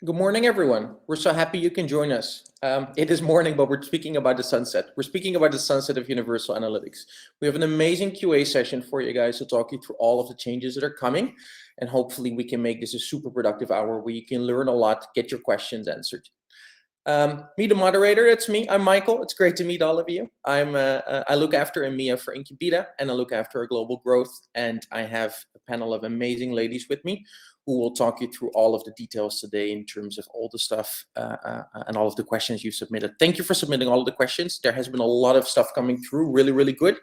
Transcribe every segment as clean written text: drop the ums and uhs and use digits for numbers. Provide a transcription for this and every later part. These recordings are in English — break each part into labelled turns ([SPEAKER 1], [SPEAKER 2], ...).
[SPEAKER 1] Good morning, everyone. We're so happy you can join us. It is morning, but we're speaking about the sunset. We're speaking about the sunset of Universal Analytics. We have an amazing QA session for you guys to talk you through all of the changes that are coming. And hopefully we can make this a super productive hour where you can learn a lot, get your questions answered. Me, the moderator, it's me. I'm Michael. It's great to meet all of you. I look after EMEA for Incubeta, and I look after our global growth. And I have a panel of amazing ladies with me who will talk you through all of the details today in terms of all the stuff and all of the questions you submitted. Thank you for submitting all of the questions. There has been a lot of stuff coming through, really, really good.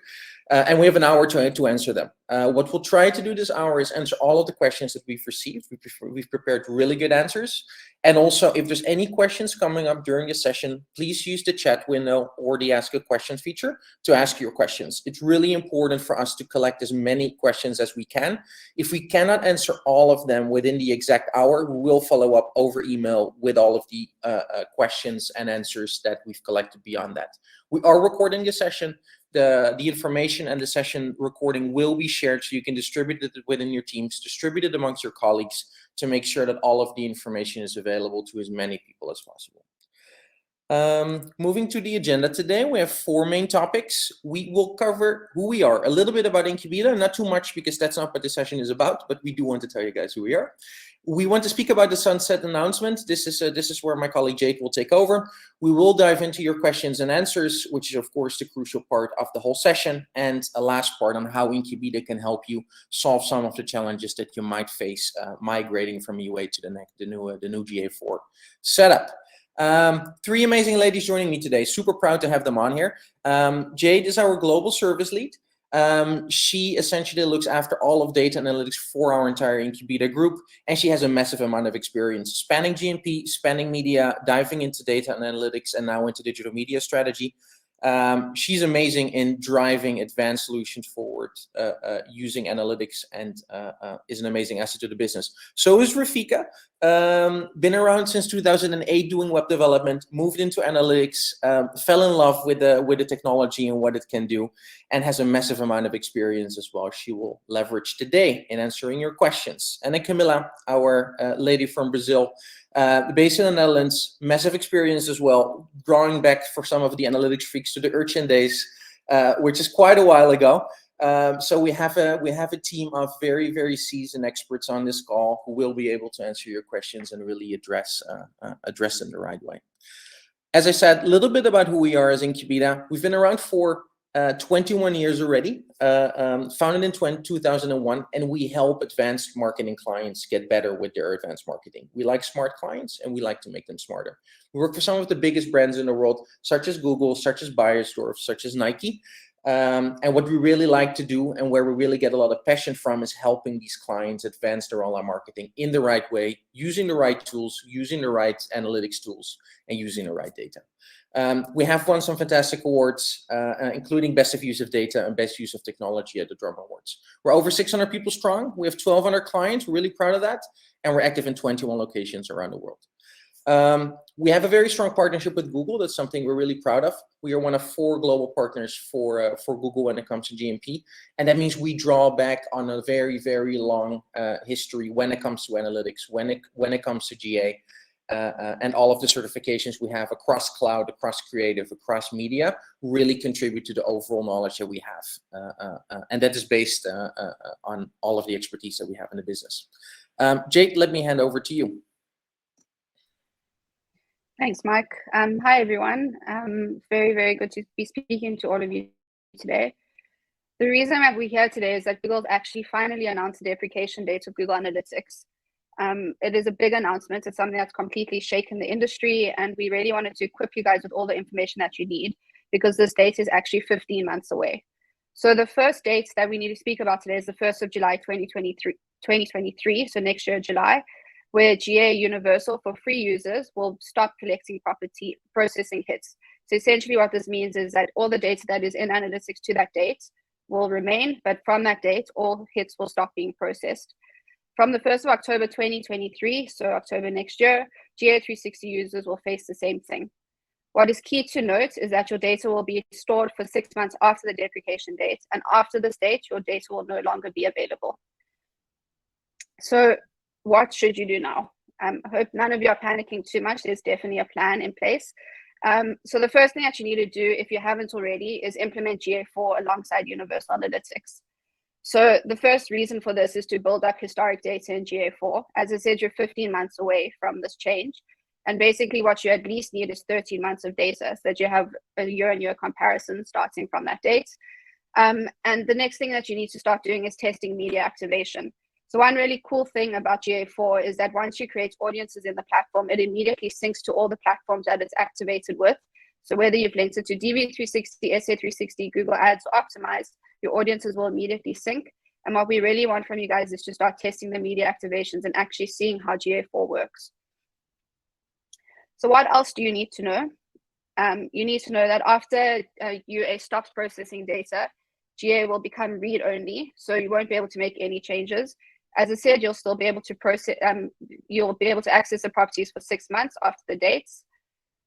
[SPEAKER 1] And we have an hour to answer them. What we'll try to do this hour is answer all of the questions that we've received. We've prepared really good answers. And also, if there's any questions coming up during the session, please use the chat window or the Ask a Question feature to ask your questions. It's really important for us to collect as many questions as we can. If we cannot answer all of them within the exact hour, we will follow up over email with all of the questions and answers that we've collected beyond that. We are recording the session. The information and the session recording will be shared so you can distribute it within your teams, distribute it amongst your colleagues to make sure that all of the information is available to as many people as possible. Moving to the agenda today, we have 4 main topics. We will cover who we are, a little bit about Incubeta, not too much because that's not what the session is about, but we do want to tell you guys who we are. We want to speak about the sunset announcement. This is where my colleague Jake will take over. We will dive into your questions and answers, which is of course the crucial part of the whole session, and a last part on how Incubeta can help you solve some of the challenges that you might face migrating from UA to the new GA4 setup. 3 amazing ladies joining me today. Super proud to have them on here. Jade is our global service lead. She essentially looks after all of data analytics for our entire Incubeta group, and she has a massive amount of experience spanning GMP, spanning media, diving into data analytics, and now into digital media strategy. She's amazing in driving advanced solutions forward using analytics, and is an amazing asset to the business. So is Rafika. Been around since 2008 doing web development, moved into analytics, fell in love with the technology and what it can do, and has a massive amount of experience as well. She will leverage today in answering your questions. And then Camilla, our lady from Brazil, based in the Netherlands, massive experience as well, drawing back for some of the analytics freaks to the Urchin days, which is quite a while ago. So we have a team of very, very seasoned experts on this call who will be able to answer your questions and really address them the right way. As I said, a little bit about who we are as Incubeta. We've been around for 21 years already, founded in 2001, and we help advanced marketing clients get better with their advanced marketing. We like smart clients, and we like to make them smarter. We work for some of the biggest brands in the world, such as Google, such as Beiersdorf, such as Nike. And what we really like to do, and where we really get a lot of passion from, is helping these clients advance their online marketing in the right way, using the right tools, using the right analytics tools, and using the right data. We have won some fantastic awards, including Best of Use of Data and Best Use of Technology at the Drum Awards. We're over 600 people strong. We have 1,200 clients. We're really proud of that. And we're active in 21 locations around the world. We have a very strong partnership with Google. That's something we're really proud of. We are one of 4 global partners for Google when it comes to GMP. And that means we draw back on a very, very long history when it comes to analytics, when it comes to GA. And all of the certifications we have across cloud, across creative, across media really contribute to the overall knowledge that we have. And that is based on all of the expertise that we have in the business. Jake, let me hand over to you.
[SPEAKER 2] Thanks, Mike. Hi, everyone. Very, very good to be speaking to all of you today. The reason that we're here today is that Google's actually finally announced the deprecation date of Google Analytics. It is a big announcement. It's something that's completely shaken the industry, and we really wanted to equip you guys with all the information that you need, because this date is actually 15 months away. So the first date that we need to speak about today is the 1st of July 2023, so next year, July, where GA Universal for free users will stop collecting property processing hits. So essentially what this means is that all the data that is in analytics to that date will remain, but from that date, all hits will stop being processed. From the 1st of October 2023, so October next year, GA360 users will face the same thing. What is key to note is that your data will be stored for 6 months after the deprecation date, and after this date, your data will no longer be available. So what should you do now? I hope none of you are panicking too much. There's definitely a plan in place. So the first thing that you need to do, if you haven't already, is implement GA4 alongside Universal Analytics. So the first reason for this is to build up historic data in GA4. As I said, you're 15 months away from this change. And basically what you at least need is 13 months of data so that you have a year-on-year comparison starting from that date. And the next thing that you need to start doing is testing media activation. So one really cool thing about GA4 is that once you create audiences in the platform, it immediately syncs to all the platforms that it's activated with. So whether you've linked it to DV360, SA360, Google Ads, or Optimized, your audiences will immediately sync. And what we really want from you guys is to start testing the media activations and actually seeing how GA4 works. So what else do you need to know? You need to know that after UA stops processing data, GA will become read-only, so you won't be able to make any changes. As I said, you'll still be able to process. You'll be able to access the properties for 6 months after the dates.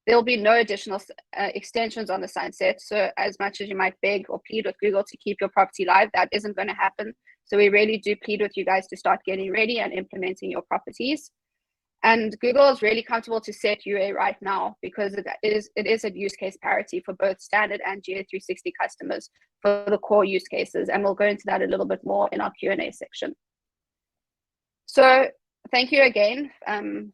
[SPEAKER 2] There will be no additional extensions on the sunset. So as much as you might beg or plead with Google to keep your property live, that isn't going to happen. So we really do plead with you guys to start getting ready and implementing your properties. And Google is really comfortable to set UA right now because it is a use case parity for both standard and GA360 customers for the core use cases. And we'll go into that a little bit more in our Q&A section. So thank you again,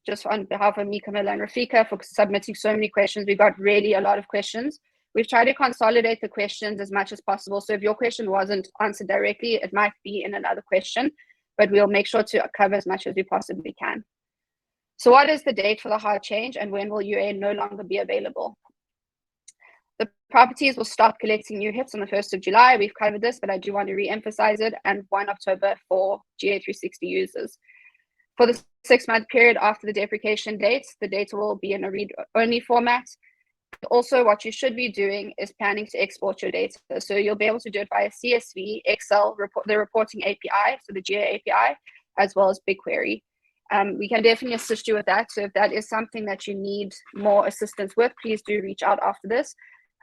[SPEAKER 2] just on behalf of me, Camilla, and Rafika for submitting so many questions. We got really a lot of questions. We've tried to consolidate the questions as much as possible. So if your question wasn't answered directly, it might be in another question, but we'll make sure to cover as much as we possibly can. So what is the date for the hard change and when will UA no longer be available? The properties will start collecting new hits on the 1st of July. We've covered this, but I do want to re-emphasize it, and 1 October for GA360 users. For the 6-month period after the deprecation dates, the data will be in a read-only format. Also, what you should be doing is planning to export your data. So you'll be able to do it via CSV, Excel, the reporting API, so the GA API, as well as BigQuery. We can definitely assist you with that. So if that is something that you need more assistance with, please do reach out after this.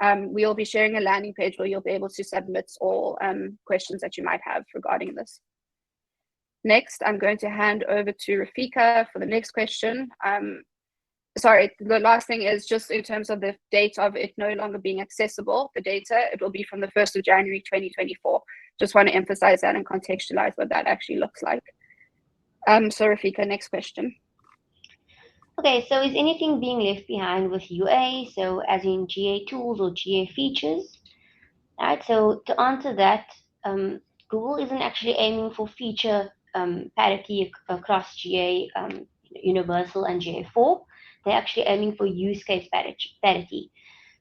[SPEAKER 2] We'll be sharing a landing page where you'll be able to submit all questions that you might have regarding this. Next, I'm going to hand over to Rafika for the next question. Sorry, the last thing is just in terms of the date of it no longer being accessible, the data, it will be from the 1st of January 2024. Just want to emphasize that and contextualize what that actually looks like. So Rafika, next question.
[SPEAKER 3] Okay, so is anything being left behind with UA? So as in GA tools or GA features? All right, so to answer that, Google isn't actually aiming for feature parity across GA, Universal and GA4. They're actually aiming for use case parity.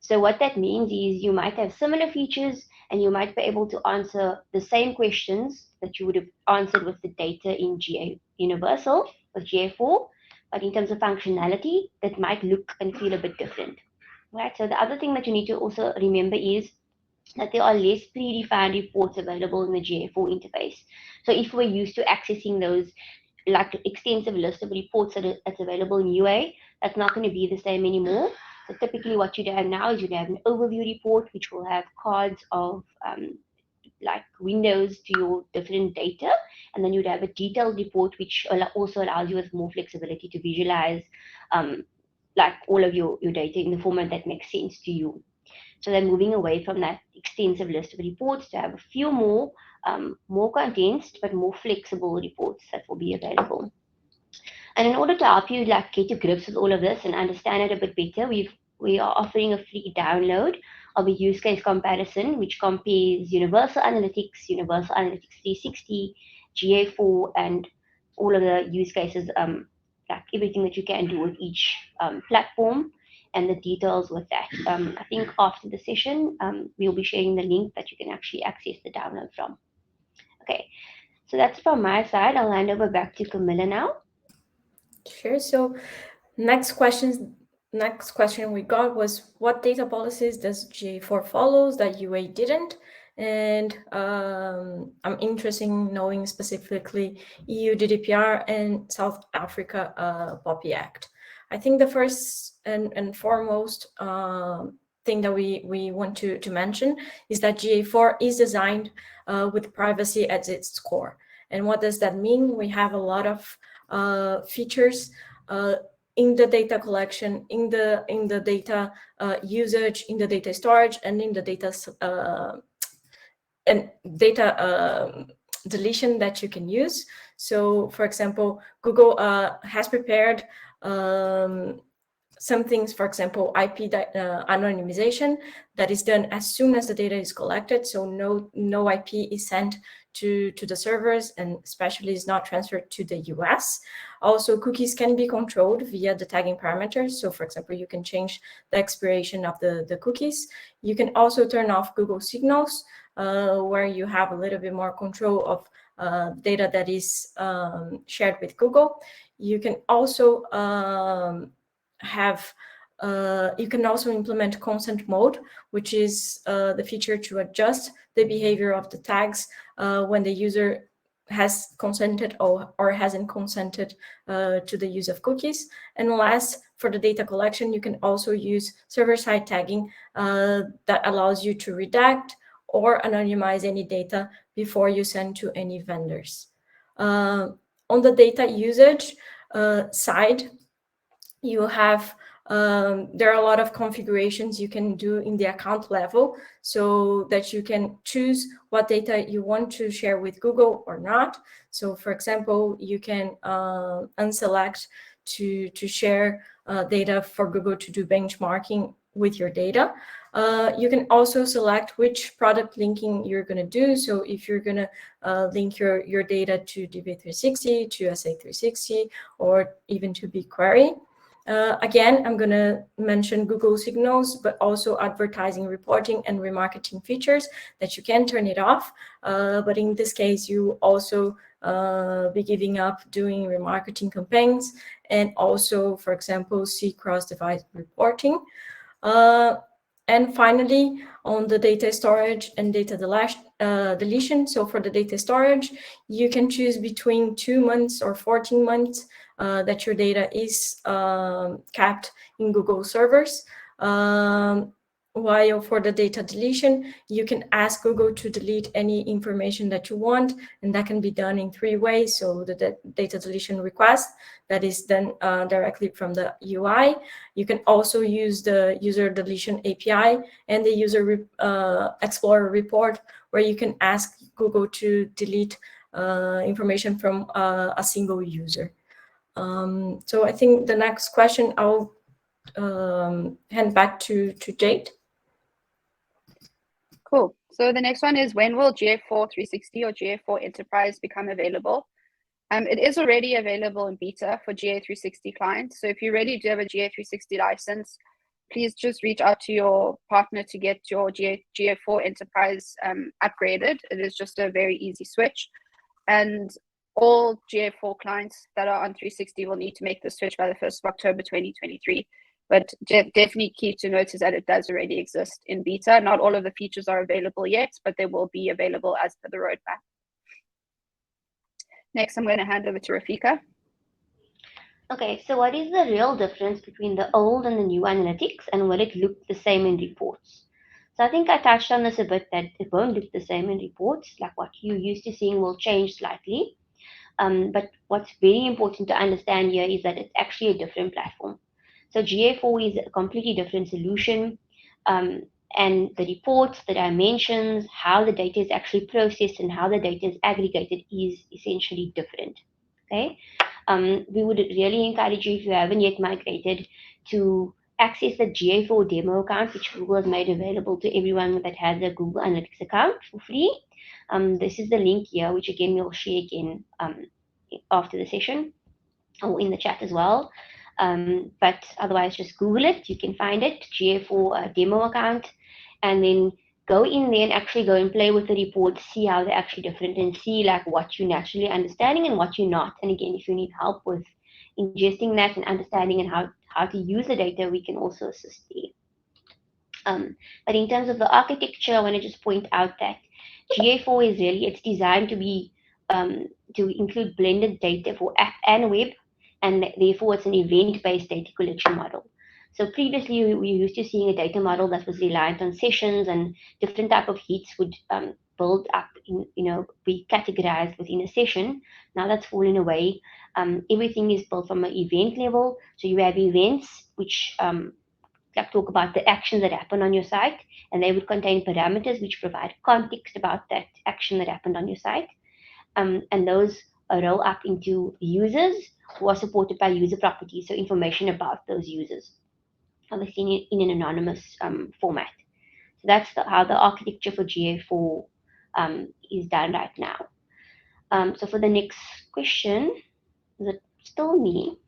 [SPEAKER 3] So what that means is you might have similar features and you might be able to answer the same questions that you would have answered with the data in GA Universal with GA4, but in terms of functionality, that might look and feel a bit different. Right. So the other thing that you need to also remember is that there are less predefined reports available in the GA4 interface. So if we're used to accessing those like extensive list of reports that's available in UA, that's not going to be the same anymore. So typically what you'd have now is you'd have an overview report, which will have cards of like windows to your different data. And then you'd have a detailed report, which also allows you with more flexibility to visualize like all of your data in the format that makes sense to you. So they're moving away from that extensive list of reports to have a few more condensed but more flexible reports that will be available. And in order to help you like get to grips with all of this and understand it a bit better, we are offering a free download of a use case comparison, which compares Universal Analytics, Universal Analytics 360, GA4, and all of the use cases, like everything that you can do with each platform and the details with that. I think after the session, we'll be sharing the link that you can actually access the download from. Okay, so that's from my side. I'll hand over back to Camilla now.
[SPEAKER 4] Sure. So next question we got was, what data policies does GA4 follows that UA didn't? And I'm interested in knowing specifically EU GDPR and South Africa POPI Act. I think the first and foremost thing that we want to mention is that GA4 is designed with privacy at its core. And what does that mean? We have a lot of features in the data collection, in the data usage, in the data storage, and in the data deletion that you can use. So, for example, Google has prepared some things, for example, IP anonymization that is done as soon as the data is collected. So no IP is sent to the servers, and especially is not transferred to the US. Also, cookies can be controlled via the tagging parameters. So, for example, you can change the expiration of the cookies. You can also turn off Google Signals, where you have a little bit more control of data that is shared with Google. You can also you can also implement consent mode, which is the feature to adjust the behavior of the tags when the user has consented or hasn't consented to the use of cookies. And last, for the data collection, you can also use server-side tagging that allows you to redact or anonymize any data before you send to any vendors. On the data usage side, you have there are a lot of configurations you can do in the account level, so that you can choose what data you want to share with Google or not. So, for example, you can unselect to share data for Google to do benchmarking with your data. You can also select which product linking you're going to do. So if you're going to link your data to DB360, to SA360, or even to BigQuery. Again, I'm going to mention Google Signals, but also advertising, reporting, and remarketing features that you can turn it off. But in this case, you also be giving up doing remarketing campaigns, and also, for example, see cross-device reporting. And finally, on the data storage and data deletion. So for the data storage, you can choose between 2 months or 14 months that your data is kept in Google servers. While for the data deletion, you can ask Google to delete any information that you want, and that can be done in 3 ways. So the data deletion request that is done directly from the UI. You can also use the user deletion API and the user Explorer report, where you can ask Google to delete information from a single user. So I think the next question I'll hand back to Jade.
[SPEAKER 2] Cool. So the next one is, when will GA4 360 or GA4 Enterprise become available? It is already available in beta for GA360 clients. So if you already do have a GA360 license, please just reach out to your partner to get your GA4 Enterprise upgraded. It is just a very easy switch. And all GA4 clients that are on 360 will need to make the switch by the 1st of October 2023. But definitely key to note is that it does already exist in beta. Not all of the features are available yet, but they will be available as per the roadmap. Next, I'm going to hand over to Rafika.
[SPEAKER 3] Okay, so what is the real difference between the old and the new analytics, and will it look the same in reports? So I think I touched on this a bit, that it won't look the same in reports. Like what you're used to seeing will change slightly. But what's very important to understand here is that it's actually a different platform. So GA4 is a completely different solution, and the reports, the dimensions, how the data is actually processed and how the data is aggregated is essentially different. Okay, we would really encourage you, if you haven't yet migrated, to access the GA4 demo account, which Google has made available to everyone that has a Google Analytics account for free. This is the link here, which again we'll share again after the session or in the chat as well. But otherwise, just Google it. You can find it, GA4 demo account, and then go in there and actually go and play with the reports, see how they're actually different, and see like what you're naturally understanding and what you're not. And again, if you need help with ingesting that and understanding and how to use the data, we can also assist you. But in terms of the architecture, I want to just point out that GA4 is really, it's designed to be to include blended data for app and web, and therefore it's an event-based data collection model. So previously we were used to seeing a data model that was reliant on sessions, and different type of heats would build up in, be categorized within a session. Now that's fallen away. Everything is built from an event level. So you have events which talk about the actions that happen on your site, and they would contain parameters which provide context about that action that happened on your site. And those roll up into users who are supported by user properties, so information about those users, obviously in an anonymous format. So that's how the architecture for GA4 is done right now. So for the next question, is it still me?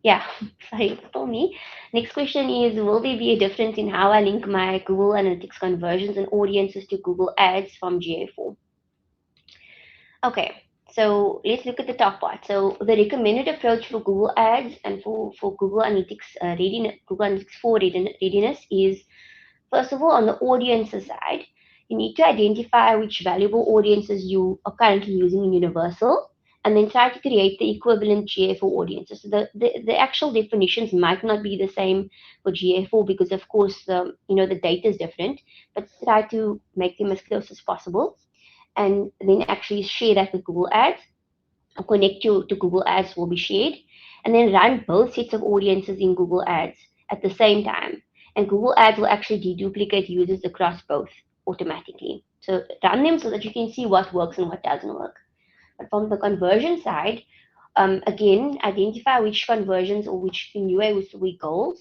[SPEAKER 3] Yeah, sorry, it's still me. Next question is, will there be a difference in how I link my Google Analytics conversions and audiences to Google Ads from GA4? Okay, so let's look at the top part. So the recommended approach for Google Ads and for Google Analytics readiness, Google Analytics 4 readiness is, first of all, on the audiences side, you need to identify which valuable audiences you are currently using in Universal, and then try to create the equivalent GA4 audiences. So the actual definitions might not be the same for GA4 because, of course, the data is different, but try to make them as close as possible, and then actually share that with Google Ads, or connect you to Google Ads will be shared, and then run both sets of audiences in Google Ads at the same time. And Google Ads will actually deduplicate users across both automatically. So run them so that you can see what works and what doesn't work. But from the conversion side, again, identify which conversions or which in UA with goals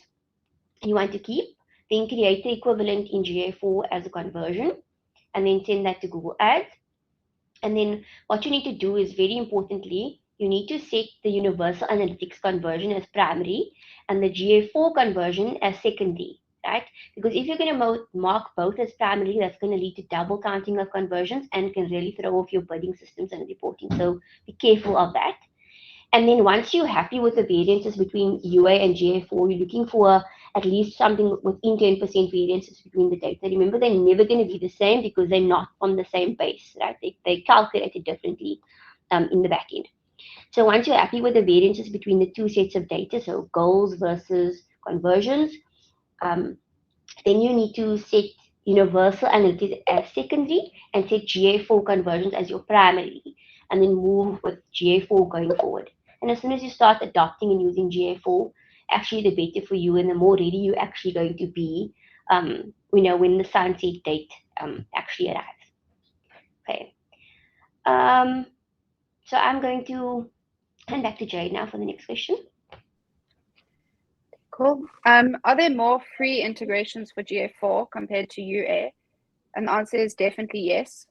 [SPEAKER 3] you want to keep, then create the equivalent in GA4 as a conversion, and then send that to Google Ads. And then what you need to do is, very importantly, you need to set the Universal Analytics conversion as primary and the GA4 conversion as secondary, right? Because if you're going to mark both as primary, that's going to lead to double counting of conversions and can really throw off your bidding systems and reporting. So be careful of that. And then once you're happy with the variances between UA and GA4, you're looking for at least something within 10% variances between the data. Remember, they're never going to be the same because they're not on the same base, right? They calculate it differently in the back end. So once you're happy with the variances between the two sets of data, so goals versus conversions, then you need to set Universal Analytics as secondary and set GA4 conversions as your primary, and then move with GA4 going forward. And as soon as you start adopting and using GA4, actually the better for you and the more ready you're actually going to be, when the sunset date actually arrives. Okay. So I'm going to hand back to Jade now for the next question.
[SPEAKER 2] Cool. Are there more free integrations for GA4 compared to UA? And the answer is definitely yes.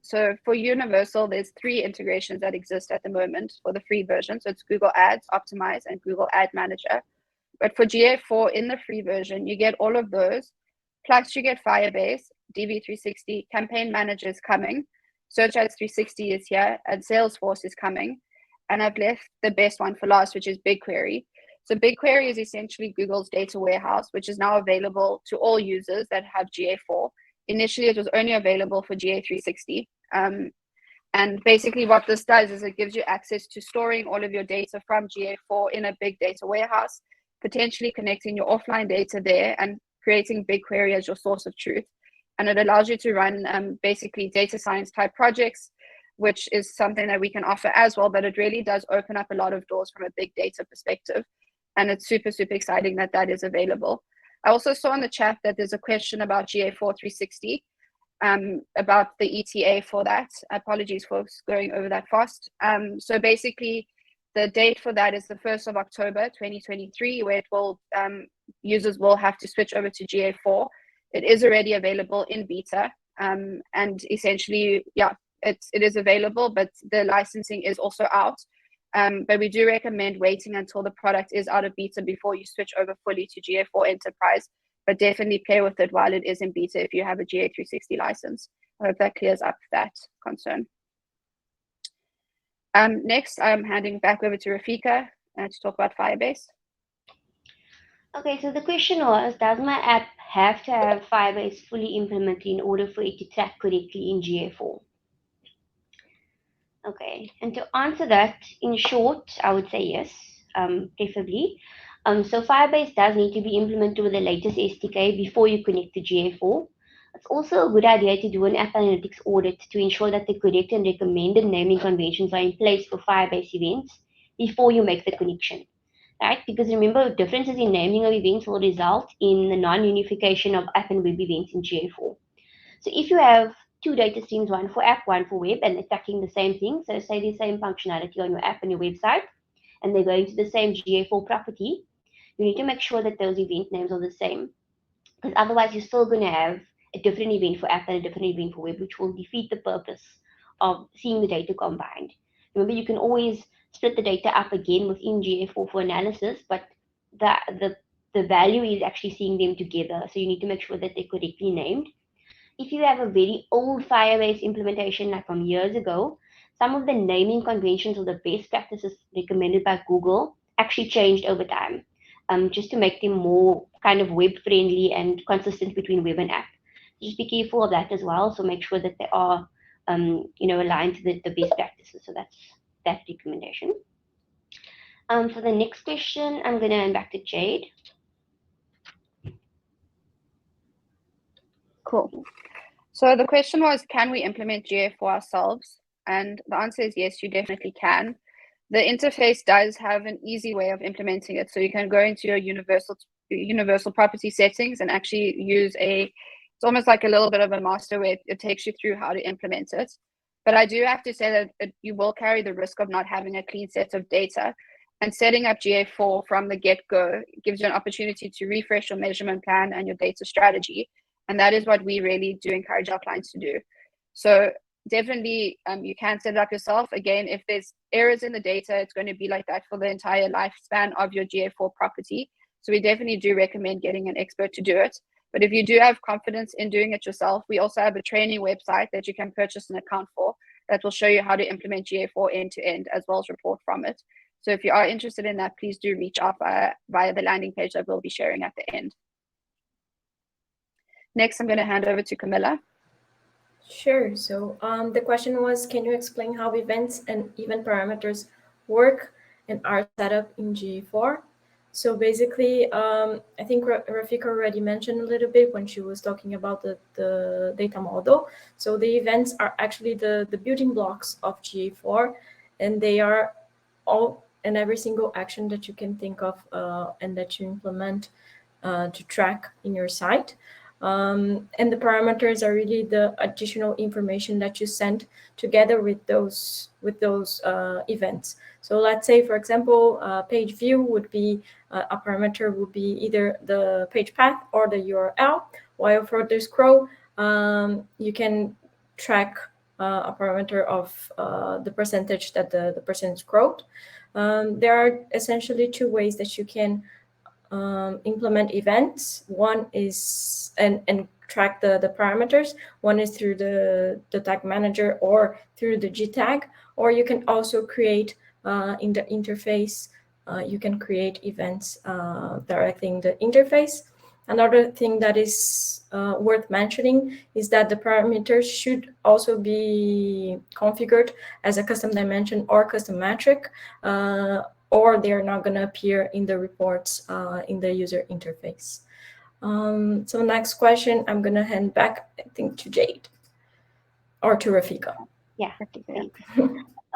[SPEAKER 2] So for Universal, there's 3 integrations that exist at the moment for the free version. So it's Google Ads, Optimize, and Google Ad Manager. But for GA4 in the free version, you get all of those. Plus you get Firebase, DV360, Campaign Manager is coming, Search Ads 360 is here, and Salesforce is coming. And I've left the best one for last, which is BigQuery. So BigQuery is essentially Google's data warehouse, which is now available to all users that have GA4. Initially, it was only available for GA360. And basically what this does is it gives you access to storing all of your data from GA4 in a big data warehouse, potentially connecting your offline data there and creating BigQuery as your source of truth. And it allows you to run basically data science type projects, which is something that we can offer as well, but it really does open up a lot of doors from a big data perspective. And it's super, super exciting that that is available. I also saw in the chat that there's a question about GA4 360, about the ETA for that. Apologies for going over that fast. So basically, the date for that is the 1st of October, 2023, where it will users will have to switch over to GA4. It is already available in beta, and essentially, yeah, it is available, but the licensing is also out. But we do recommend waiting until the product is out of beta before you switch over fully to GA4 Enterprise, but definitely play with it while it is in beta if you have a GA360 license. I hope that clears up that concern. Next, I'm handing back over to Rafika to talk about Firebase.
[SPEAKER 3] Okay, so the question was, does my app have to have Firebase fully implemented in order for it to track correctly in GA4? Okay, and to answer that, in short, I would say yes, preferably. So Firebase does need to be implemented with the latest SDK before you connect to GA4. It's also a good idea to do an app analytics audit to ensure that the correct and recommended naming conventions are in place for Firebase events before you make the connection, right? Because remember, differences in naming of events will result in the non-unification of app and web events in GA4. So if you have two data streams, one for app, one for web, and attacking the same thing, so say the same functionality on your app and your website, and they're going to the same GA4 property, you need to make sure that those event names are the same, because otherwise you're still going to have a different event for app and a different event for web, which will defeat the purpose of seeing the data combined. Remember, you can always split the data up again within GA4 for analysis, but the value is actually seeing them together. So you need to make sure that they're correctly named. If you have a very old Firebase implementation, like from years ago, some of the naming conventions or the best practices recommended by Google actually changed over time, just to make them more kind of web friendly and consistent between web and app. Just be careful of that as well. So make sure that they are, aligned to the best practices. So that's that recommendation. For the next question, I'm going to hand back to Jade.
[SPEAKER 2] Cool. So the question was, can we implement GA4 ourselves? And the answer is yes, you definitely can. The interface does have an easy way of implementing it. So you can go into your universal property settings and actually use it's almost like a little bit of a master where it takes you through how to implement it. But I do have to say that you will carry the risk of not having a clean set of data. And setting up GA4 from the get-go gives you an opportunity to refresh your measurement plan and your data strategy. And that is what we really do encourage our clients to do. So definitely you can set it up yourself. Again, if there's errors in the data, it's going to be like that for the entire lifespan of your GA4 property. So we definitely do recommend getting an expert to do it. But if you do have confidence in doing it yourself, we also have a training website that you can purchase an account for that will show you how to implement GA4 end to end, as well as report from it. So if you are interested in that, please do reach out via the landing page that we'll be sharing at the end. Next, I'm going to hand over to Camilla.
[SPEAKER 4] Sure. So the question was, can you explain how events and event parameters work and are set up in GA4? So basically, I think Rafika already mentioned a little bit when she was talking about the data model. So the events are actually the building blocks of GA4, and they are all and every single action that you can think of and that you implement to track in your site. And the parameters are really the additional information that you send together with those events. So let's say, for example, page view would be a parameter would be either the page path or the URL. While for the scroll, you can track a parameter of the percentage that the person scrolled. There are essentially two ways that you can implement events. One is and track the parameters. One is through the tag manager or through the G tag, or you can also create in the interface. You can create events directly in the interface. Another thing that is worth mentioning is that the parameters should also be configured as a custom dimension or custom metric, or they're not going to appear in the reports in the user interface. So next question, I'm going to hand back, I think, to Jade or to Rafika.
[SPEAKER 3] Yeah, thanks.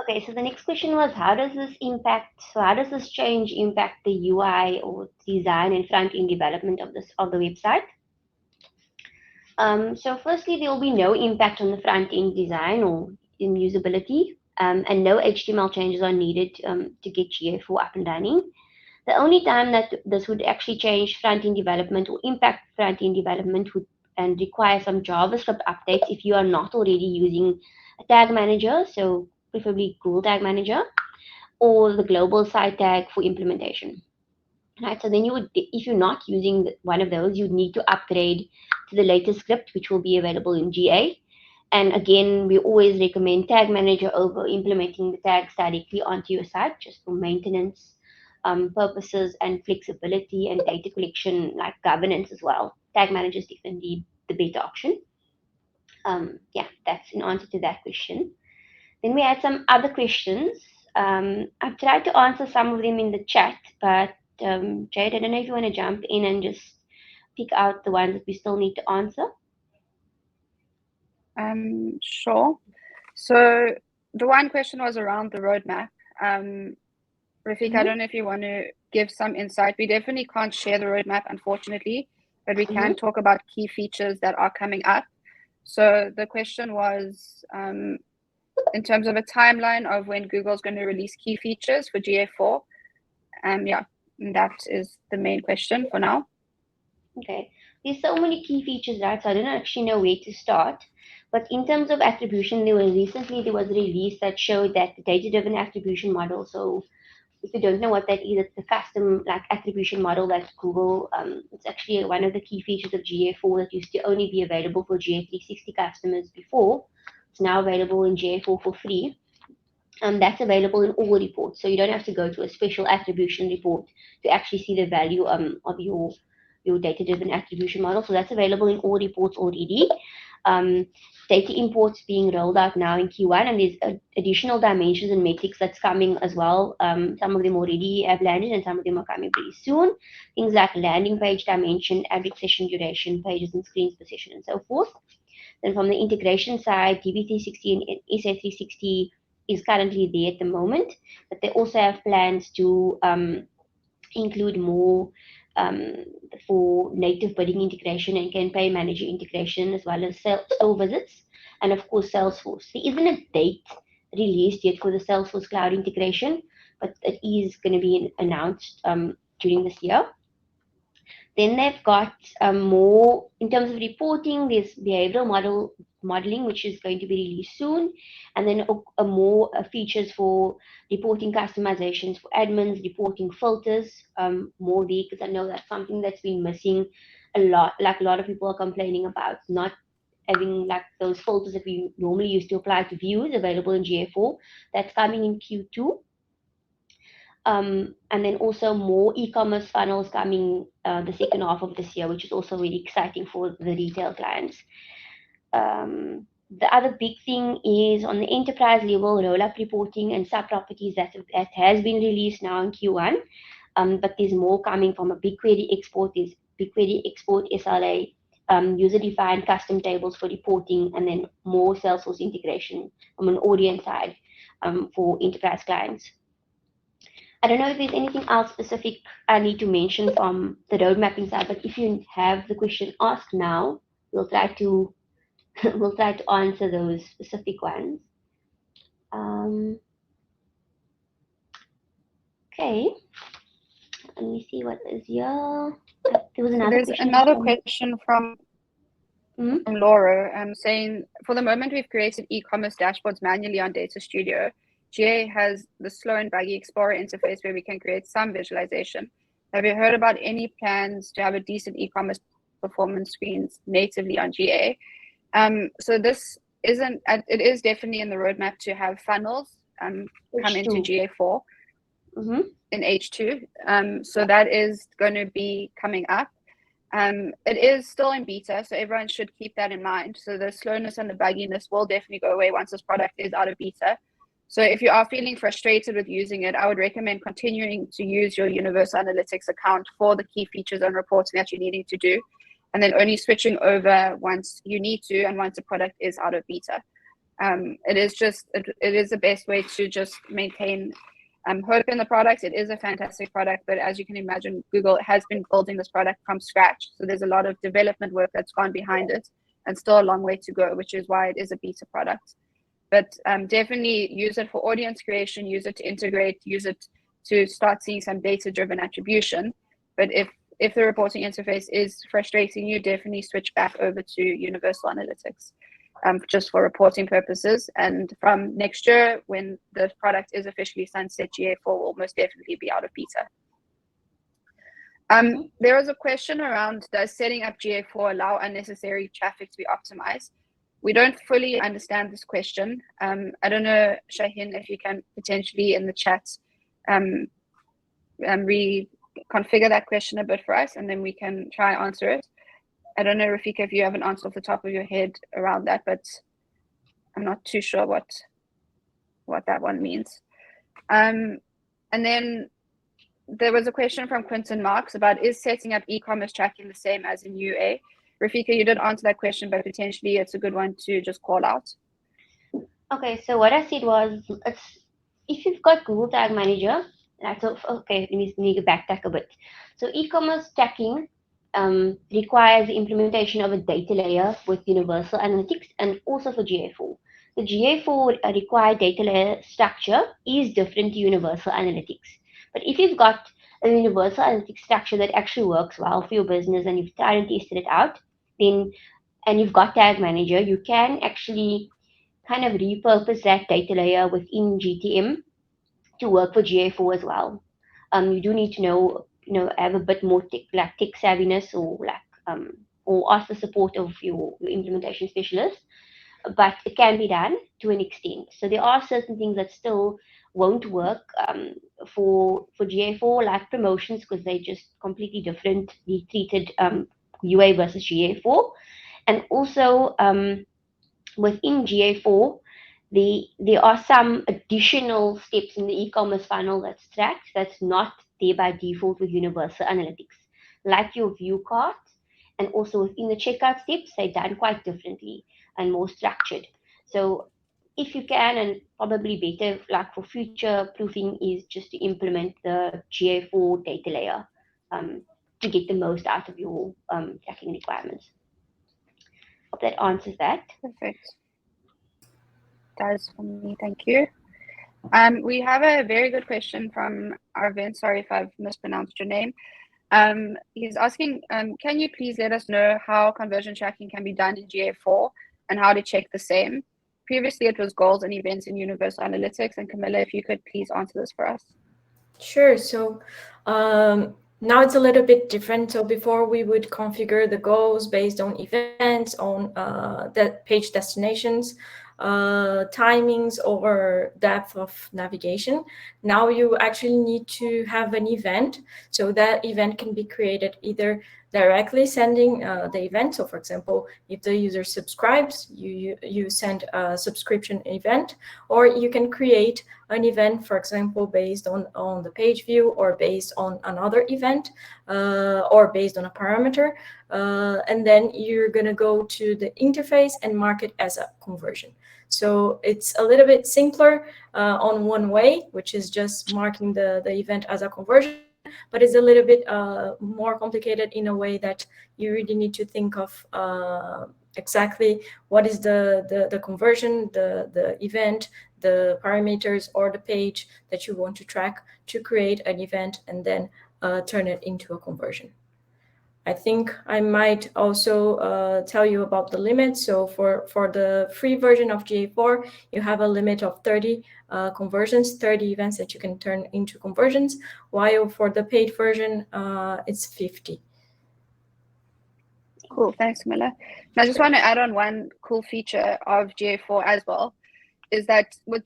[SPEAKER 3] Okay, so the next question was, how does this change impact the UI or design and front-end development of the website? So firstly, there will be no impact on the front-end design or in usability, and no HTML changes are needed to get GA4 up and running. The only time that this would actually change front-end development or impact front-end development and require some JavaScript updates if you are not already using a tag manager, so preferably Google Tag Manager, or the global site tag for implementation. Right, so then you would, if you're not using one of those, you'd need to upgrade to the latest script, which will be available in GA. And again, we always recommend Tag Manager over implementing the tags directly onto your site, just for maintenance purposes and flexibility and data collection, like governance as well. Tag Manager is definitely the better option. Yeah, that's an answer to that question. Then we had some other questions. I've tried to answer some of them in the chat, but Jade, I don't know if you want to jump in and just pick out the ones that we still need to answer.
[SPEAKER 2] Sure. So the one question was around the roadmap. Rafik, I don't know if you want to give some insight. We definitely can't share the roadmap, unfortunately, but we can talk about key features that are coming up. So the question was, in terms of a timeline of when Google's going to release key features for GA4. Yeah, that is the main question for now.
[SPEAKER 3] Okay, there's so many key features, right? So I don't actually know where to start. But in terms of attribution, there was a release that showed that the data-driven attribution model. So if you don't know what that is, it's the custom attribution model that Google. It's actually one of the key features of GA4 that used to only be available for GA360 customers before. It's now available in GA4 for free. That's available in all reports. So you don't have to go to a special attribution report to actually see the value of your data-driven attribution model. So that's available in all reports already. Data imports being rolled out now in Q1, and there's additional dimensions and metrics that's coming as well. Some of them already have landed, and some of them are coming pretty soon. Things like landing page dimension, average session duration, pages and screens per session, and so forth. Then from the integration side, DB360 and SA360 is currently there at the moment, but they also have plans to include more for native bidding integration and campaign manager integration, as well as store visits, and of course Salesforce. There isn't a date released yet for the Salesforce cloud integration, but it is going to be announced during this year. Then they've got more in terms of reporting. There's behavioral modeling, which is going to be released soon, and then more features for reporting customizations for admins, reporting filters, more there, because I know that's something that's been missing a lot. Like a lot of people are complaining about not having those filters that we normally used to apply to views available in GA4. That's coming in Q2. And then also more e-commerce funnels coming the second half of this year, which is also really exciting for the retail clients. The other big thing is on the enterprise level, roll-up reporting and sub-properties that has been released now in Q1. But there's more coming from a BigQuery export. There's BigQuery export SLA, user-defined custom tables for reporting, and then more Salesforce integration from an audience side for enterprise clients. I don't know if there's anything else specific I need to mention from the road mapping side, but if you have the question asked now, we'll try to answer those specific ones. Okay, let me see what is here. There was another question.
[SPEAKER 2] Another question from Laura saying, for the moment, we've created e-commerce dashboards manually on Data Studio. GA has the slow and buggy Explorer interface where we can create some visualization. Have you heard about any plans to have a decent e-commerce performance screens natively on GA? So this isn't, it is definitely in the roadmap to have funnels come into GA4 in H2. So that is going to be coming up. It is still in beta, so everyone should keep that in mind. So the slowness and the bugginess will definitely go away once this product is out of beta. So if you are feeling frustrated with using it, I would recommend continuing to use your Universal Analytics account for the key features and reporting that you're needing to do, and then only switching over once you need to and once the product is out of beta. It is the best way to just maintain hope in the product. It is a fantastic product, but as you can imagine, Google has been building this product from scratch. So there's a lot of development work that's gone behind it and still a long way to go, which is why it is a beta product. But definitely use it for audience creation, use it to integrate, use it to start seeing some data-driven attribution. But if the reporting interface is frustrating you, definitely switch back over to Universal Analytics just for reporting purposes. And from next year, when the product is officially sunset, GA4 will most definitely be out of beta. There was a question around, does setting up GA4 allow unnecessary traffic to be optimized? We don't fully understand this question. I don't know, Shaheen, if you can potentially in the chat reconfigure that question a bit for us, and then we can try and answer it. I don't know, Rafika, if you have an answer off the top of your head around that, but I'm not too sure what that one means. And then there was a question from Quinton Marks about, is setting up e-commerce tracking the same as in UA? Rafika, you did answer that question, but potentially it's a good one to just call out.
[SPEAKER 3] Okay, so what I said was, if you've got Google Tag Manager, that's okay. Let me backtrack a bit. So e-commerce tracking requires the implementation of a data layer with Universal Analytics and also for GA4. The GA4 required data layer structure is different to Universal Analytics. But if you've got a Universal Analytics structure that actually works well for your business and you've tried and tested it out, then and you've got Tag Manager, you can actually kind of repurpose that data layer within GTM to work for GA4 as well. You do need to have a bit more tech savviness or ask the support of your implementation specialist, but it can be done to an extent. So there are certain things that still won't work for GA4, like promotions, because they're just completely differently treated UA versus GA4. And also within GA4, there are some additional steps in the e-commerce funnel that's tracked that's not there by default with Universal Analytics, like your view cart, and also within the checkout steps, they're done quite differently and more structured. So if you can, and probably better, like for future proofing, is just to implement the GA4 data layer to get the most out of your tracking requirements. Hope that answers that.
[SPEAKER 2] Perfect. Does for me, thank you. We have a very good question from Arvind. Sorry if I've mispronounced your name. He's asking, can you please let us know how conversion tracking can be done in GA4 and how to check the same? Previously, it was goals and events in Universal Analytics. And Camilla, if you could please answer this for us.
[SPEAKER 4] Sure. So now it's a little bit different. So before we would configure the goals based on events, on that page destinations, timings, or depth of navigation. Now you actually need to have an event. So that event can be created either directly sending the event. So for example, if the user subscribes, you send a subscription event, or you can create an event, for example, based on the page view, or based on another event, or based on a parameter. And then you're going to go to the interface and mark it as a conversion. So it's a little bit simpler on one way, which is just marking the event as a conversion, but it's a little bit more complicated in a way that you really need to think of exactly what is the conversion, the event, the parameters, or the page that you want to track to create an event and then turn it into a conversion. I think I might also tell you about the limit. So for the free version of GA4, you have a limit of 30 conversions, 30 events that you can turn into conversions, while for the paid version, it's 50.
[SPEAKER 2] Cool, thanks, Camilla. And I just want to add on one cool feature of GA4 as well, is that with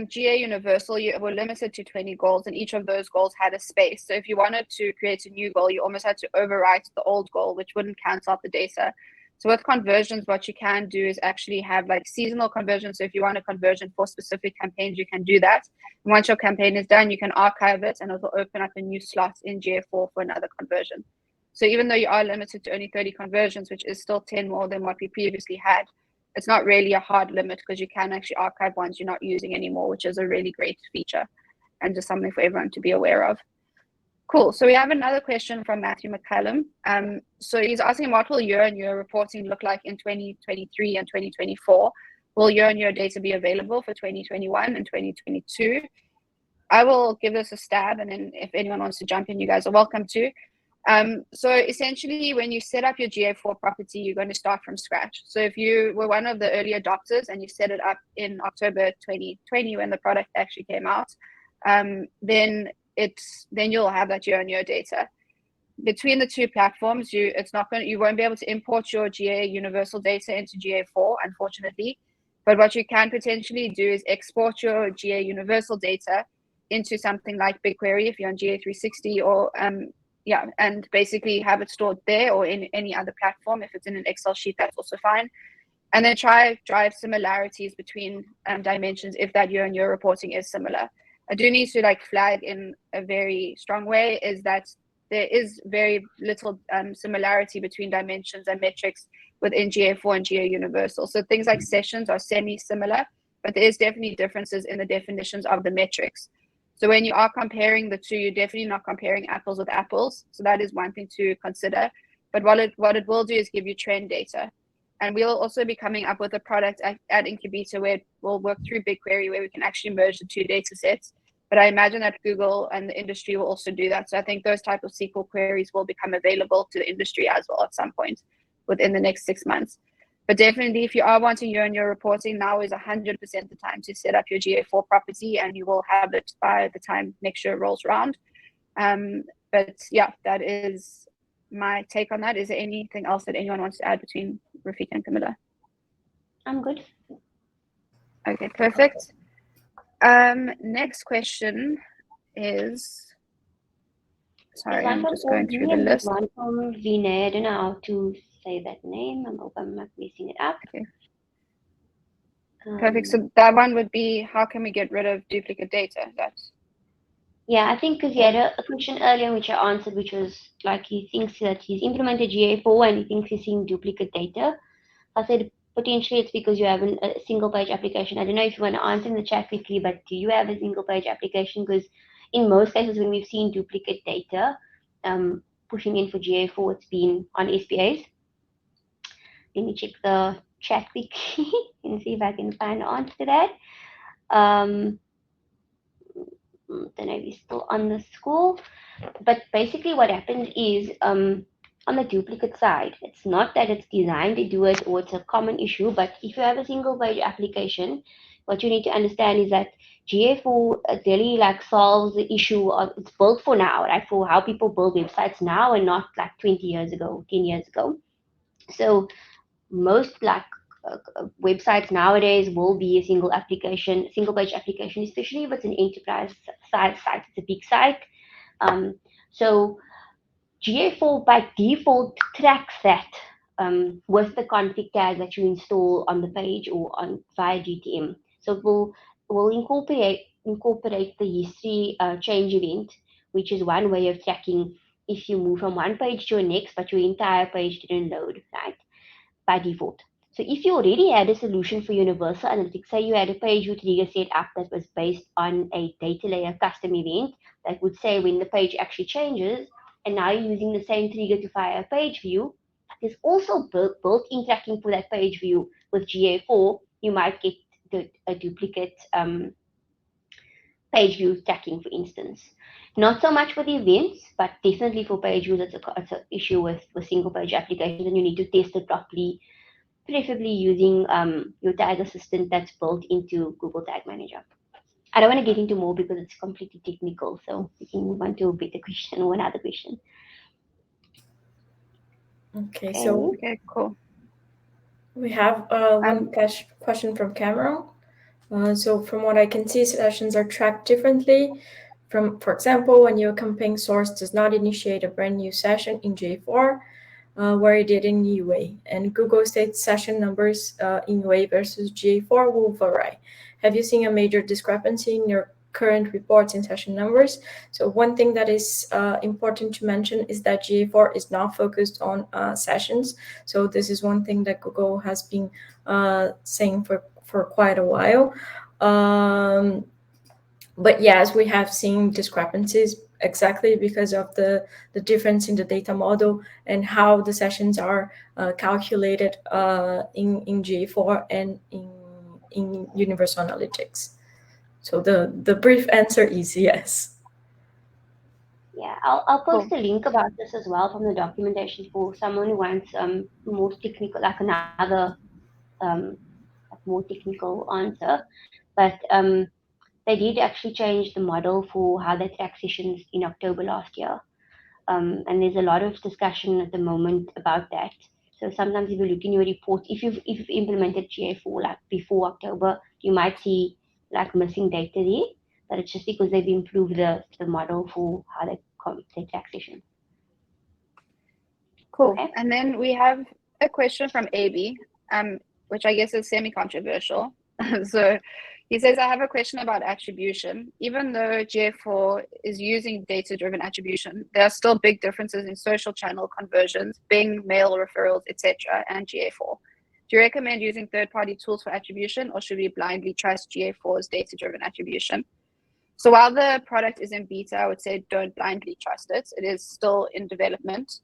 [SPEAKER 2] GA Universal, you were limited to 20 goals, and each of those goals had a space. So if you wanted to create a new goal, you almost had to overwrite the old goal, which wouldn't cancel out the data. So with conversions, what you can do is actually have like seasonal conversions. So if you want a conversion for specific campaigns, you can do that. And once your campaign is done, you can archive it, and it will open up a new slot in GA4 for another conversion. So even though you are limited to only 30 conversions, which is still 10 more than what we previously had, it's not really a hard limit, because you can actually archive ones you're not using anymore, which is a really great feature and just something for everyone to be aware of. Cool. So we have another question from Matthew McCallum. So he's asking, what will year-on-year reporting look like in 2023 and 2024? Will year-on-year data be available for 2021 and 2022? I will give this a stab, and then if anyone wants to jump in, you guys are welcome to. So essentially, when you set up your GA4 property, you're going to start from scratch. So if you were one of the early adopters and you set it up in October 2020 when the product actually came out, then you'll have that year-on-year data. Between the two platforms, you won't be able to import your GA Universal data into GA4, unfortunately. But what you can potentially do is export your GA Universal data into something like BigQuery if you're on GA360, or and basically have it stored there, or in any other platform. If it's in an Excel sheet, that's also fine. And then try drive similarities between dimensions if that year-on-year reporting is similar. I do need to flag in a very strong way is that there is very little similarity between dimensions and metrics within GA4 and GA Universal. So things like sessions are semi-similar, but there is definitely differences in the definitions of the metrics. So when you are comparing the two, you're definitely not comparing apples with apples. So that is one thing to consider. But what it will do is give you trend data. And we'll also be coming up with a product at Incubeta where we'll work through BigQuery, where we can actually merge the two data sets. But I imagine that Google and the industry will also do that. So I think those type of SQL queries will become available to the industry as well at some point within the next 6 months. But definitely, if you are wanting year-on-year reporting, now is 100% the time to set up your GA4 property, and you will have it by the time next year rolls around. But yeah, that is my take on that. Is there anything else that anyone wants to add between Rafika and Camilla?
[SPEAKER 3] I'm good.
[SPEAKER 2] Okay, perfect. Next question is, sorry, I'm just going through the list.
[SPEAKER 3] One from Vinay. I don't know how to say that name. I hope I'm not messing it up.
[SPEAKER 2] Okay. Perfect. So that one would be, how can we get rid of duplicate data? That's
[SPEAKER 3] yeah, I think because he had a question earlier which I answered, which was like he thinks that he's implemented GA4 and he thinks he's seeing duplicate data. I said potentially it's because you have a single page application. I don't know if you want to answer in the chat quickly, but do you have a single page application? Because in most cases when we've seen duplicate data pushing in for GA4, it's been on SPAs. Let me check the chat quickly and see if I can find an answer to that. Then maybe still on the school. But basically what happens is on the duplicate side, it's not that it's designed to do it or it's a common issue, but if you have a single page application, what you need to understand is that GA4 really like solves the issue of, it's built for now, right? For how people build websites now and not like 20 years ago, 10 years ago. So most like websites nowadays will be a single page application, especially if it's an enterprise site, it's a big site. So GA4 by default tracks that with the config tag that you install on the page or on via GTM. So we'll incorporate the history change event, which is one way of tracking if you move from one page to the next, but your entire page didn't load, right? By default. So if you already had a solution for Universal Analytics, say you had a page view trigger set up that was based on a data layer custom event that would say when the page actually changes, and now you're using the same trigger to fire a page view, there's also built-in tracking for that page view with GA4. You might get a duplicate page view tracking, for instance. Not so much for the events, but definitely for page views, it's an issue with single page applications, and you need to test it properly, preferably using your tag assistant that's built into Google Tag Manager. I don't want to get into more because it's completely technical, so we can move on to a better question or another question.
[SPEAKER 4] Okay, so
[SPEAKER 2] okay, cool.
[SPEAKER 4] We have one question from Cameron. So from what I can see, sessions are tracked differently. For example, when your campaign source does not initiate a brand new session in GA4, where it did in UA, and Google states session numbers in UA versus GA4 will vary. Have you seen a major discrepancy in your current reports in session numbers? So one thing that is important to mention is that GA4 is not focused on sessions. So this is one thing that Google has been saying for quite a while. But yes, we have seen discrepancies exactly because of the difference in the data model and how the sessions are calculated in GA4 and in Universal Analytics. So the brief answer is yes.
[SPEAKER 3] Yeah, I'll post a link about this as well from the documentation for someone who wants more technical, like another more technical answer. But they did actually change the model for how they track sessions in October last year. And there's a lot of discussion at the moment about that. So sometimes if you look in your report, if you've implemented GA4 like before October, you might see like missing data there, but it's just because they've improved the model for how they track sessions.
[SPEAKER 2] Cool. Okay. And then we have a question from AB, which I guess is semi-controversial. So He says, I have a question about attribution. Even though GA4 is using data-driven attribution, there are still big differences in social channel conversions, Bing, mail referrals, etc., and GA4. Do you recommend using third-party tools for attribution, or should we blindly trust GA4's data-driven attribution? So while the product is in beta, I would say don't blindly trust it. It is still in development.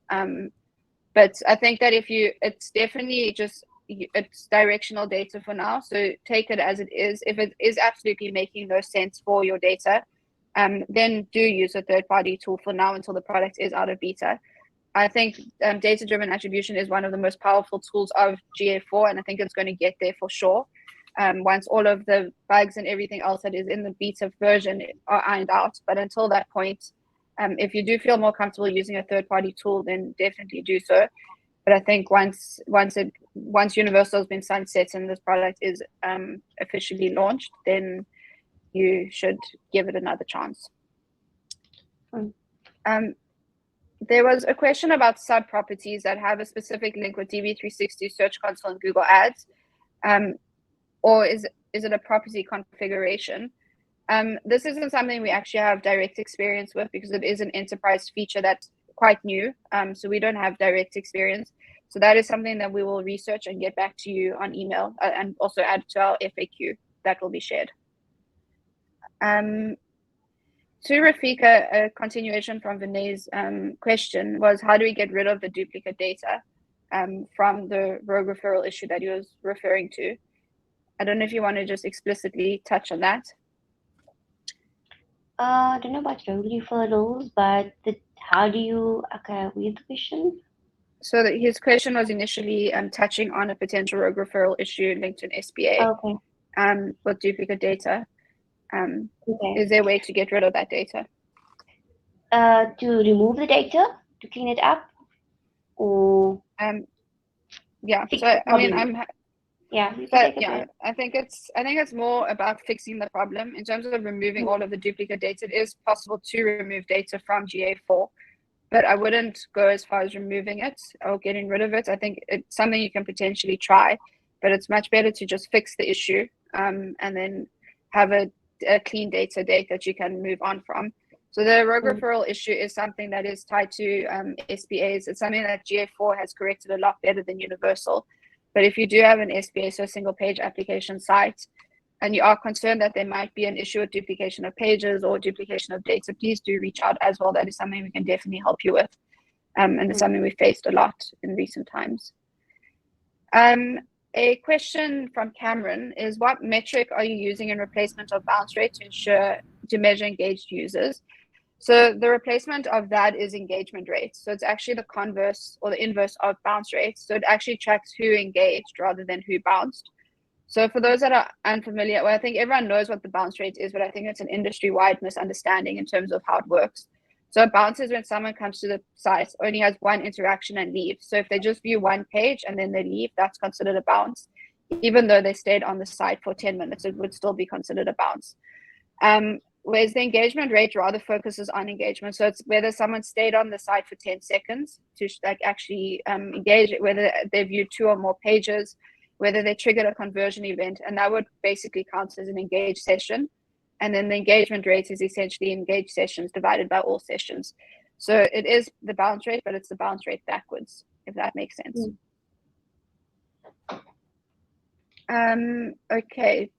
[SPEAKER 2] But I think that it's definitely just, it's directional data for now. So take it as it is. If it is absolutely making no sense for your data, then do use a third-party tool for now until the product is out of beta. I think data-driven attribution is one of the most powerful tools of GA4, and I think it's going to get there for sure. Once all of the bugs and everything else that is in the beta version are ironed out. But until that point, if you do feel more comfortable using a third-party tool, then definitely do so. But I think once Universal has been sunset and this product is officially launched, then you should give it another chance. There was a question about sub-properties that have a specific link with DV360, Search Console, and Google Ads. Or is it a property configuration? This isn't something we actually have direct experience with because it is an enterprise feature that's quite new. So we don't have direct experience. So that is something that we will research and get back to you on email and also add to our FAQ that will be shared. To Rafika, a continuation from Vinay's question was, how do we get rid of the duplicate data from the rogue referral issue that he was referring to? I don't know if you want to just explicitly touch on that.
[SPEAKER 3] I don't know about rogue referrals, but how do you, okay, read the question?
[SPEAKER 2] So his question was initially touching on a potential rogue referral issue linked to an SBA with duplicate data. Is there a way to get rid of that data?
[SPEAKER 3] To remove the data, to clean it up, or
[SPEAKER 2] yeah. So I mean, I think it's more about fixing the problem. In terms of removing all of the duplicate data, it is possible to remove data from GA4, but I wouldn't go as far as removing it or getting rid of it. I think it's something you can potentially try, but it's much better to just fix the issue and then have a clean data that you can move on from. So the rogue referral issue is something that is tied to SBAs. It's something that GA4 has corrected a lot better than Universal. But if you do have an SBA, so a single page application site, and you are concerned that there might be an issue with duplication of pages or duplication of data, please do reach out as well. That is something we can definitely help you with. And it's something we faced a lot in recent times. A question from Cameron is, what metric are you using in replacement of bounce rate to measure engaged users? So the replacement of that is engagement rate. So it's actually the converse or the inverse of bounce rate. So it actually tracks who engaged rather than who bounced. So for those that are unfamiliar, well, I think everyone knows what the bounce rate is, but I think it's an industry-wide misunderstanding in terms of how it works. So a bounce is when someone comes to the site, only has one interaction and leaves. So if they just view one page and then they leave, that's considered a bounce. Even though they stayed on the site for 10 minutes, it would still be considered a bounce. Whereas the engagement rate rather focuses on engagement. So it's whether someone stayed on the site for 10 seconds to actually engage, whether they viewed 2 or more pages, whether they triggered a conversion event, and that would basically count as an engaged session. And then the engagement rate is essentially engaged sessions divided by all sessions. So it is the bounce rate, but it's the bounce rate backwards, if that makes sense. Okay.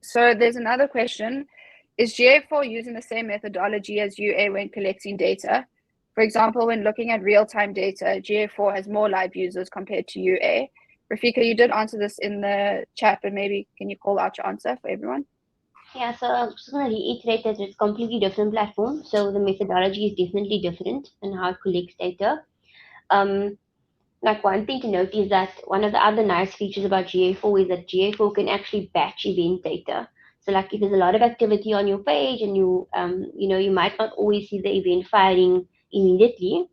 [SPEAKER 2] So there's another question. Is GA4 using the same methodology as UA when collecting data? For example, when looking at real-time data, GA4 has more live users compared to UA. Rafika, you did answer this in the chat, but maybe can you call out your answer for everyone?
[SPEAKER 3] Yeah, so I'm just going to reiterate that it's a completely different platform. So the methodology is definitely different in how it collects data. Like one thing to note is that one of the other nice features about GA4 is that GA4 can actually batch event data. So like if there's a lot of activity on your page and you might not always see the event firing immediately,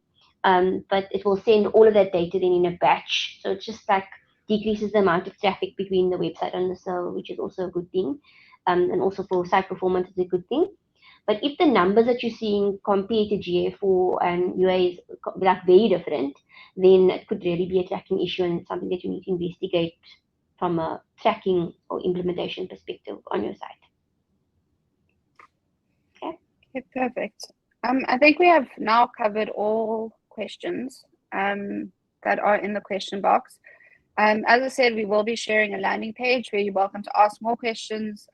[SPEAKER 3] but it will send all of that data then in a batch. So it just like decreases the amount of traffic between the website and the server, which is also a good thing. And also for site performance, it's a good thing. But if the numbers that you're seeing compared to GA4 and UA is like very different, then it could really be a tracking issue and something that you need to investigate from a tracking or implementation perspective on your site.
[SPEAKER 2] Okay, perfect. I think we have now covered all questions that are in the question box. As I said, we will be sharing a landing page where you're welcome to ask more questions.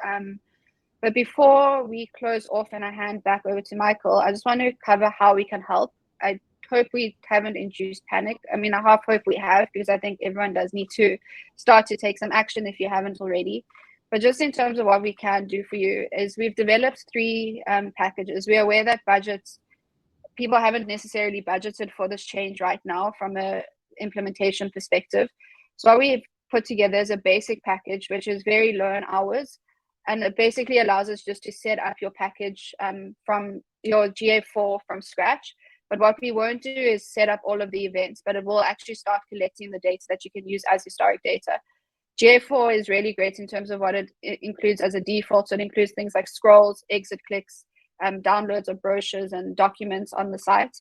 [SPEAKER 2] But before we close off and I hand back over to Michael, I just want to cover how we can help. I hope we haven't induced panic. I mean, I half hope we have, because I think everyone does need to start to take some action if you haven't already. But just in terms of what we can do for you is we've developed 3 packages. We're aware that people haven't necessarily budgeted for this change right now from a implementation perspective. So what we've put together is a basic package, which is very low in hours. And it basically allows us just to set up your package from your GA4 from scratch. But what we won't do is set up all of the events, but it will actually start collecting the data that you can use as historic data. GA4 is really great in terms of what it includes as a default. So it includes things like scrolls, exit clicks, downloads of brochures and documents on the site.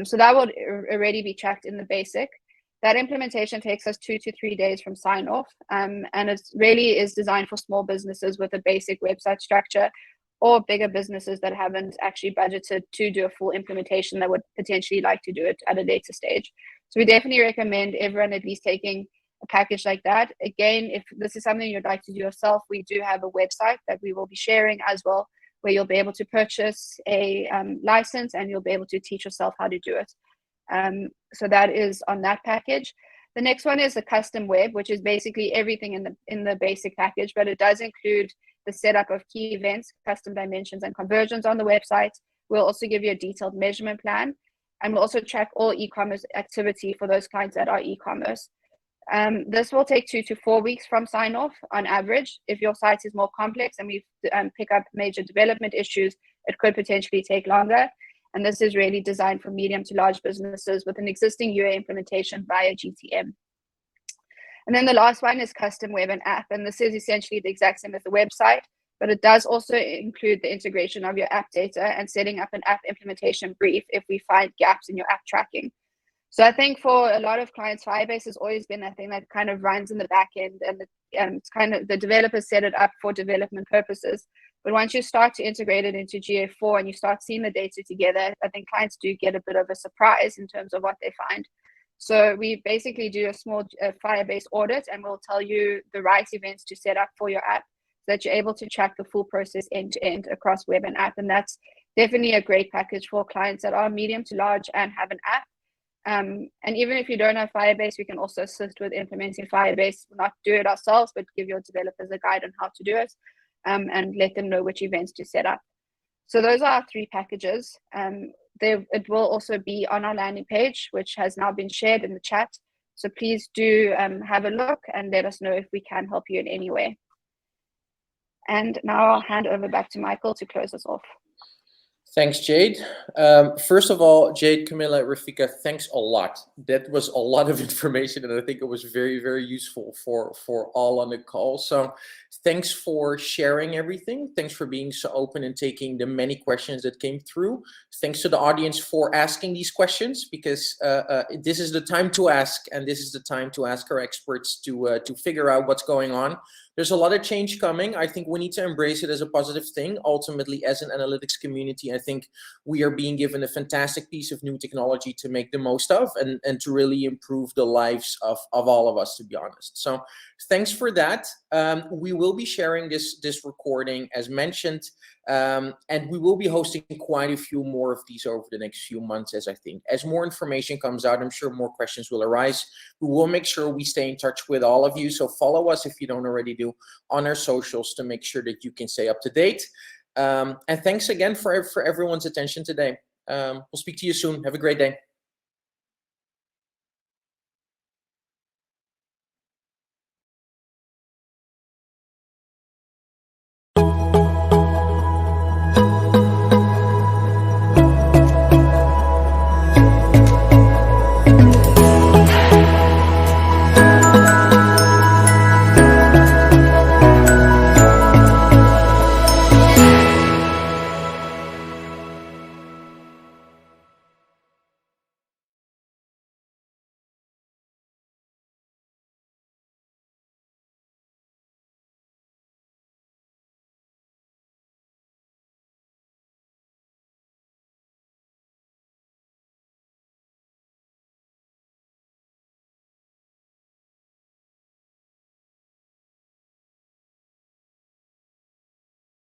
[SPEAKER 2] So that will already be tracked in the basic. That implementation takes us 2 to 3 days from sign off. And it really is designed for small businesses with a basic website structure, or bigger businesses that haven't actually budgeted to do a full implementation that would potentially like to do it at a later stage. So we definitely recommend everyone at least taking a package like that. Again, if this is something you'd like to do yourself, we do have a website that we will be sharing as well, where you'll be able to purchase a license and you'll be able to teach yourself how to do it. So that is on that package. The next one is the custom web, which is basically everything in the basic package, but it does include the setup of key events, custom dimensions, and conversions on the website. We'll also give you a detailed measurement plan, and we'll also track all e-commerce activity for those clients that are e-commerce. This will take 2 to 4 weeks from sign off on average. If your site is more complex and we pick up major development issues, it could potentially take longer. And this is really designed for medium to large businesses with an existing UA implementation via GTM. And then the last one is custom web and app. And this is essentially the exact same as the website, but it does also include the integration of your app data and setting up an app implementation brief if we find gaps in your app tracking. So I think for a lot of clients, Firebase has always been that thing that kind of runs in the back end, and it's kind of the developers set it up for development purposes. But once you start to integrate it into GA4 and you start seeing the data together, I think clients do get a bit of a surprise in terms of what they find. So we basically do a small Firebase audit, and we'll tell you the right events to set up for your app so that you're able to track the full process end to end across web and app. And that's definitely a great package for clients that are medium to large and have an app. And even if you don't have Firebase, we can also assist with implementing Firebase, not do it ourselves, but give your developers a guide on how to do it, and let them know which events to set up. So those are our 3 packages. It will also be on our landing page, which has now been shared in the chat. So please do have a look and let us know if we can help you in any way. And now I'll hand over back to Michael to close us off.
[SPEAKER 1] Thanks, Jade. First of all, Jade, Camilla, Rafika, thanks a lot. That was a lot of information, and I think it was very, very useful for all on the call. So thanks for sharing everything. Thanks for being so open and taking the many questions that came through. Thanks to the audience for asking these questions, because this is the time to ask, and this is the time to ask our experts to figure out what's going on. There's a lot of change coming. I think we need to embrace it as a positive thing. Ultimately, as an analytics community, I think we are being given a fantastic piece of new technology to make the most of, and to really improve the lives of all of us, to be honest. So thanks for that. We will be sharing this recording as mentioned, and we will be hosting quite a few more of these over the next few months, as more information comes out. I'm sure more questions will arise. We will make sure we stay in touch with all of you. So follow us, if you don't already do, on our socials to make sure that you can stay up to date. And thanks again for everyone's attention today. We'll speak to you soon. Have a great day.